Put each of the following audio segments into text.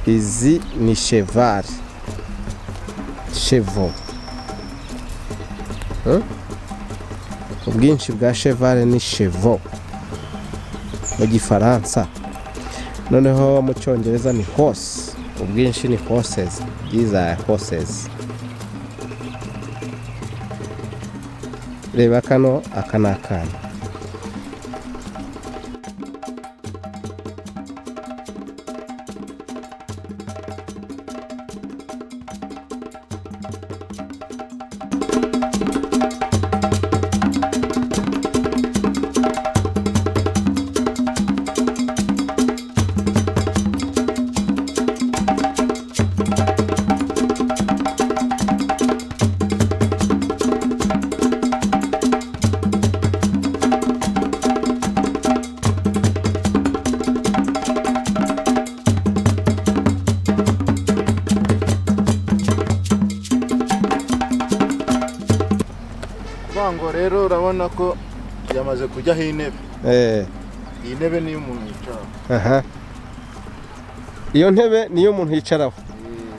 izi ni cheval. Cheval. Ubwinshi bwa cheval ni cheval mu gifaransa. Noneho mu cyongereza ni horse. Ubwinshi ni horses. These are horses. Reba kano akanakana. Ngo rero urabona ko yamaze kujyaho intebe. Iyi ntebe niyo umuntu yicaraho. Iyo ntebe niyo umuntu yicaraho.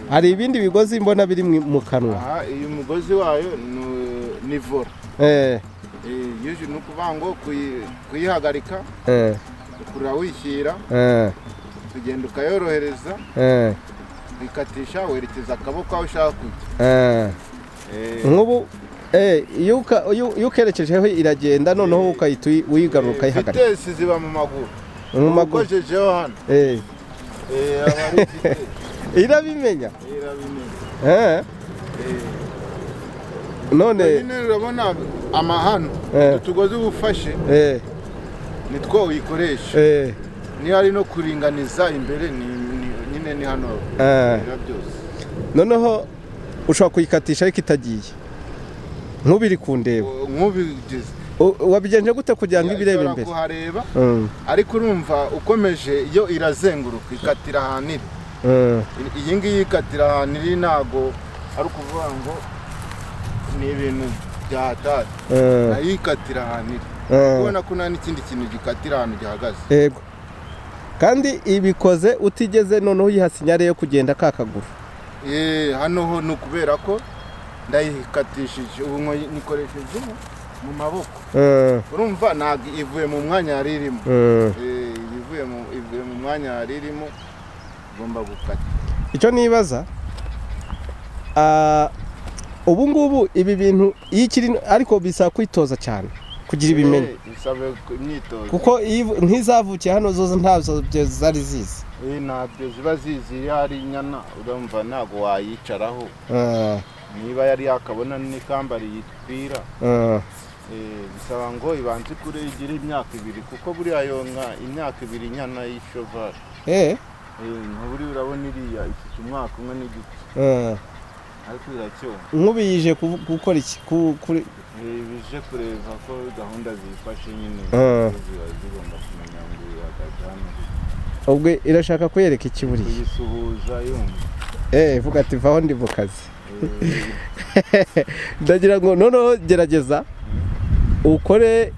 Hari ibindi bigozi mbona biri mu kanwa. Iyi mugozi wayo ni vora. Yuji nukuvuga ngo kuyihagarika. Kurira wishyira. Kugenda ukayorohereza. Ikatisha werekeza akaboko aho ushaka kujya. Nk'ubu iyo ukerekejeho iragenda noneho ukahita uyigarura ukayihagarika. Vitesi ziba mu maguru. Mu maguru. Ukojejeho hano. Irabimenya. None urabona amahano tugozi ufashe nitwo uyikoresha. Niyo ari no kuringaniza imbere nyine ni hano byose. Noneho ushobora kuyikatisha ariko itagiye. Nkubiri kundeba. Nkubigeze. Wabigenje gute kugira ngo ibirebe imbere? Kuhareba. Ariko urumva ukomeje iyo irazenguruka ikatira ahantu iri. Iyi ngiyi ikatira ahantu iri ntago ari ukuvuga ngo ni ibintu byahatari. Nayo ikatira ahantu iri. Ubona ko nta n'ikindi kintu gikatira ahantu gihagaze. Yego. Kandi ibikoze utigeze noneho uyihasinyare yo kugenda kakaguru. Hano ho nukubera ko ndayikatishije ubu nikoresheje mu maboko. Urumva ntabwo ivuye mu mwanya yari irimo. Ivuye mu mwanya yari irimo igomba gukata. Icyo nibaza ubu ngubu ibi bintu iyo ikiri ariko bisaba kwitoza cyane kugira ibimenye. Bisaba imyitozo. Kuko nk'izavukiye hano zoza ntazo zari zizi. Ntabyo ziba zizi yari inyana urumva ntago wayicaraho. Niba yari yakabona n'ikambari yitwira. Bisaba ngo ibanze kure igira imyaka 2 kuko buriya yonka imyaka 2 inyana y'ishoval. Buri urabona iriya ifite umwaka umwe n'igice. Ariko iracyo. Nkubiyije gukora iki bije kureva ko gahunda zifashe nyine zigomba kumenya ngo yagajana. Ubwo irashaka kuyereka ikiburi. Kuyisuhuza yumva. Vuga ati vaho ndi mu kazi. Ndagira ngo noneho gerageza ukore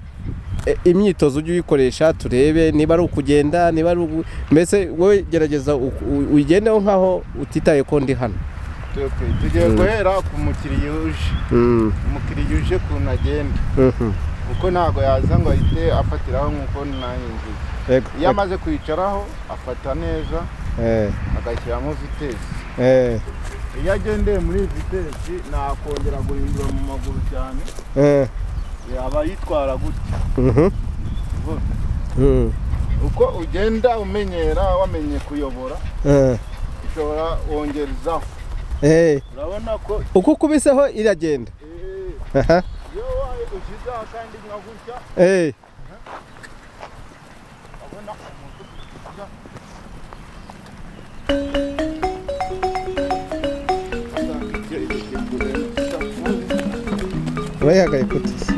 imyitozo ujye uyikoresha turebe niba ari ukugenda niba ari mbese wowe gerageza uyigendeho nkaho utitaye ko ndi hano. Tugiye guhera ku mukiriya uje. Umukiriya uje kuntu agenda. Kuko ntago yaza ngo ahite afatiraho nk'uko nanjye. Iyo amaze kwicaraho afata neza agashyiramo vitesi. Iyo agendeye muri vitesi nakongera guhindura mu maguru cyane. Yaba yitwara gutya. Uko ugenda umenyera wamenye kuyobora. Ushobora wongerezaho. Urabona ko uko kubiseho iragenda. Yo ushyize kandi nka gutya. Abona Wayagaye kutisi.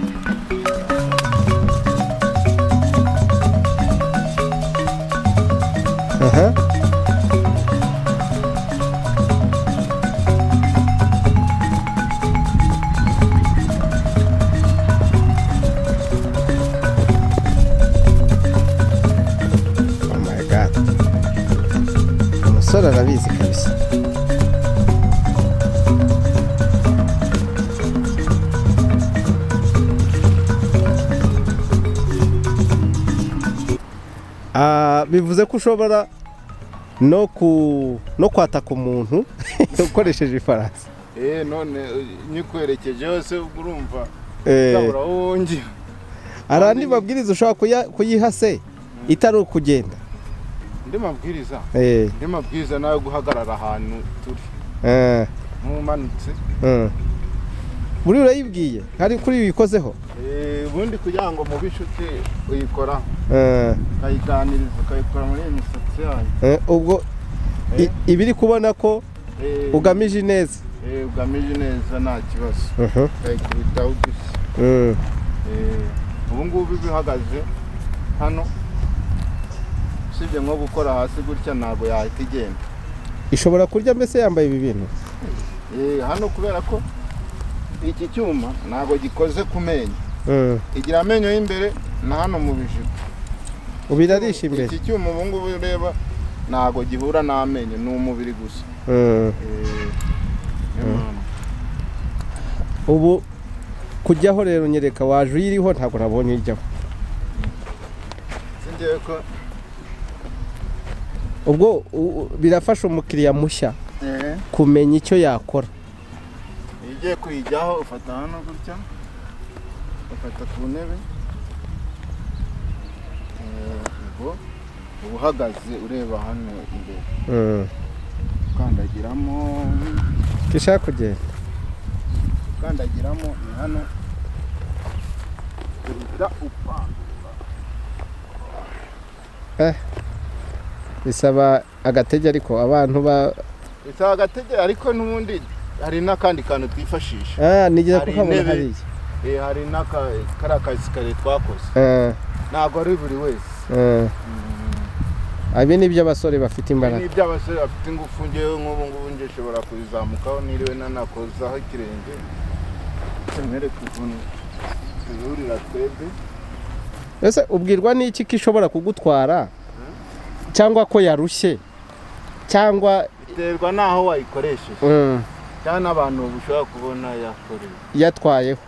umusore arabizi kabisa. Bivuze ko ushobora no kwataka umuntu ukoresheje ifarasi. None nyikwerekeje yose urumva uzabura wongera. Arandi mabwiriza ushobora kuyiha se itari ukugenda. Ndi mabwiriza nayo guhagarara ahantu turi mumanutse. Buri urayibwiye hari kuri uyikozeho. Ubundi kugira ngo mu bishuti uyikora kayiganiriza ukayikora muri imisatsi yayo. Ubwo ibiri kubona ko ugamije neza. Ugamije neza nta kibazo. Kayikubita udushya. Ubu ngubu bihagaze hano usibye nko gukora hasi gutya ntabwo yahita igenda. Ishobora kurya mbese yambaye ibi bintu. Hano kubera ko iki cyuma ntabwo gikoze ku menyo. Igira amenyo y'imbere na hano mu bijigo. Ubirarisha imbere. Iki cyuma ubu ngubu ureba ntabwo gihura n'amenyo ni umubiri gusa. Ubu kujyaho rero nyereka waje uyiriho ntabwo nabonye ijyaho. Singiye ko ubwo birafasha umukiriya mushya kumenya icyo yakora. Igiye kuyijyaho ufata hano gutya ufata ku ntebe ubwo uhagaze ureba hano imbere ukandagiramo kishaka kugenda ukandagiramo ni hano bisaba agatege ariko abantu bisaba agatege ariko n'ubundi hari n'akandi kantu twifashisha. Nigeze kuhabona hariya. Hari n'akari akazi twakoze. Ntabwo ari buri wese. Abi ni iby'abasore bafite imbaraga. Ni iby'abasore bafite ingufu. Ngewe nk'ubu ngubu nje nshobora kuzamukaho niriwe nanakozaho ikirenge. Ntereka ukuntu tuzurira twebwe. Ese ubwirwa n'iki kishobora kugutwara cyangwa ko yarushye cyangwa biterwa naho wayikoresheje. Cyane n'abantu ushobora kubona yakoreye yatwayeho.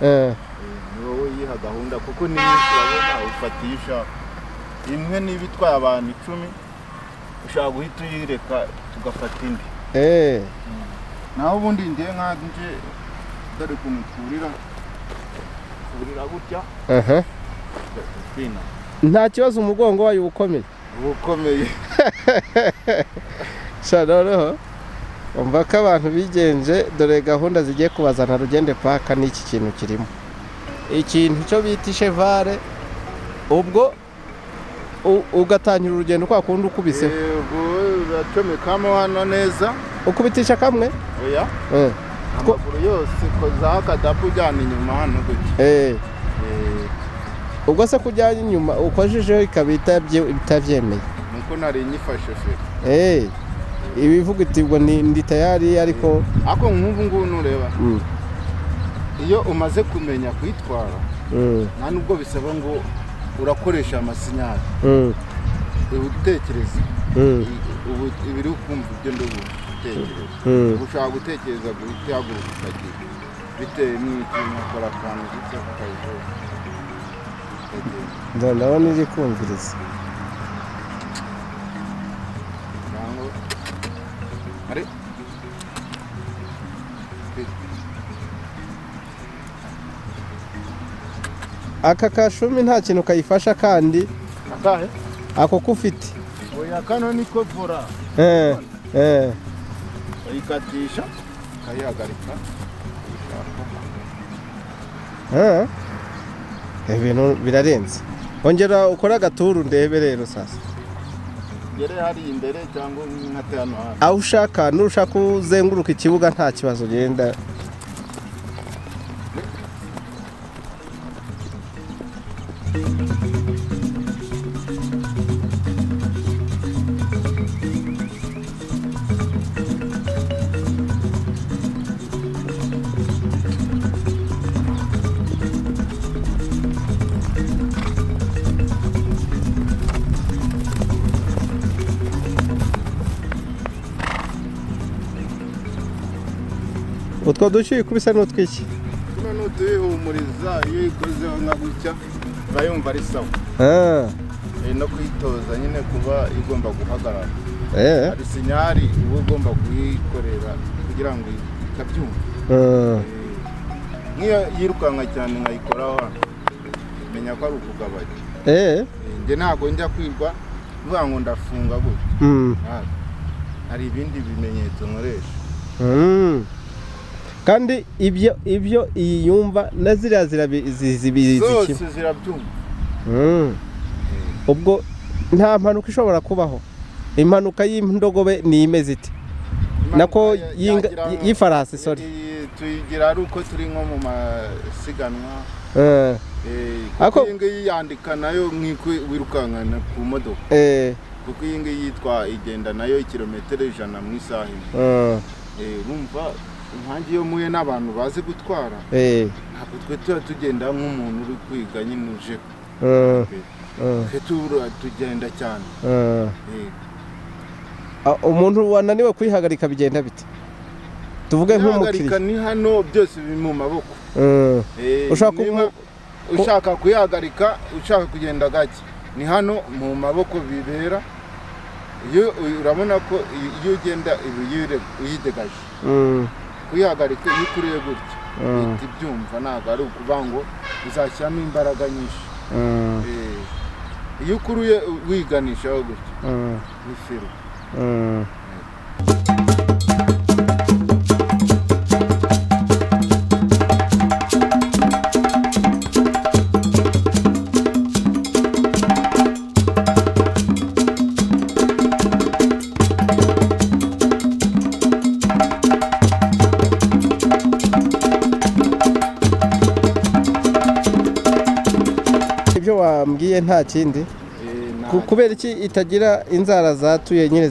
Ni wowe yiha gahunda kuko niyo urabona ufatisha imwe niba itwaye abantu 10 ushaka guhita uyireka tugafata indi. Naho ubundi ndiye nkanje dore kumutwurira gutya. Nta kibazo umugongo wayo ukomeye. Shanoreho umva ko abantu bigenje dore gahunda zigiye kubazana Rugende Park n'iki kintu kirimo. Ikintu cyo bita chevale ubwo ugatangira urugendo kwa kundi ukubise. Uracomekamo hano neza. Ukubitisha kamwe? Oya. Amaguru yose koza akadapu ujyana inyuma hano gutya. Ubwo se kujyana inyuma ukojejeho ikabita bitavyemeye. Nuko nari nyifashe fe. Ibivuga iti ngo ndi tayari ariko ako nk'ubu ngubu nureba. Iyo umaze kumenya kwitwara nta nubwo bisaba ngo urakoresha amasinyari. Utekereza ubu ibiri ukumva ibyo ndugutekereza. Ushaka gutekereza guhita haguruka bitewe n'ikintu ukora kandi gitse kayizo. Ndabona iri kumviriza. Ari aka kashumi nta kintu kayifasha kandi akahe ako kufite. Oya kano niko vora. Uyikatisha kayihagarika. Ibintu birarenze. Ongera ukora agaturu ndebe rero sasa. Gere hari imbere cyangwa nkate hano hano. Aho ushaka nushaka uzenguruka ikibuga nta kibazo genda. utwo dushyi kubisa n'utwiki tuno n'utuyihumuriza iyo ikozeho nka gutya urayumva ari sawa no kwitoza nyine kuba igomba guhagarara hari sinyari uba ugomba kuyikorera kugira ngo ikabyumva nk'iyo yirukanka cyane nkayikoraho menya ko ari ukugabanya njye ntabwo njya kwirwa mvuga ngo ndafunga gutya hari ibindi bimenyetso nkoresha kandi ibyo iyi yumva na ziriya zibizi zose zirabyumva ubwo nta mpanuka ishobora kubaho impanuka y'indogobe ni imeze ite nako y'ifarasi sorry tuyigira ari uko turi nko mu masiganwa kuko iyi ngiyi yandika nayo nk'uko wirukankana ku modoka kuko iyi ngiyi yitwa igenda nayo kilometero 100 mu isaha imwe urumva nkange iyo muye n'abantu bazi gutwara ntabwo twe tuba tugenda nk'umuntu uri kwiga nyine uje tugenda cyane umuntu wananiwe kuyihagarika bigenda bite tuvuge nk'umukiriya ni hano byose biri mu maboko ushaka kuyihagarika ushaka kugenda gake ni hano mu maboko bibera iyo urabona ko iyo ugenda uyidegaje kuyihagarika iyo ukuriye gutya uhita ibyumva ntabwo ari ukuvuga ngo uzashyiramo imbaraga nyinshi iyo ukuruye wiganishaho gutya ni fero ibyo wambwiye nta kindi kubera iki itagira inzara zatuye nyine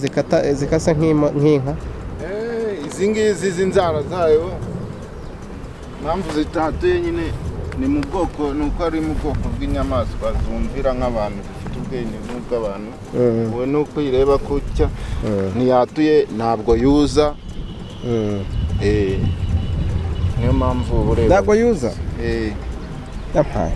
zikasa nk'inka izi ngizi z'inzara zayo mpamvu zitatuye nyine ni mu bwoko ni uko ari mu bwoko bw'inyamaswa zumvira nk'abantu zifite ubwenge nk'ubw'abantu wowe nuko uyireba kutya ntiyatuye ntabwo yuza niyo mpamvu ureba ntabwo yuza yampaye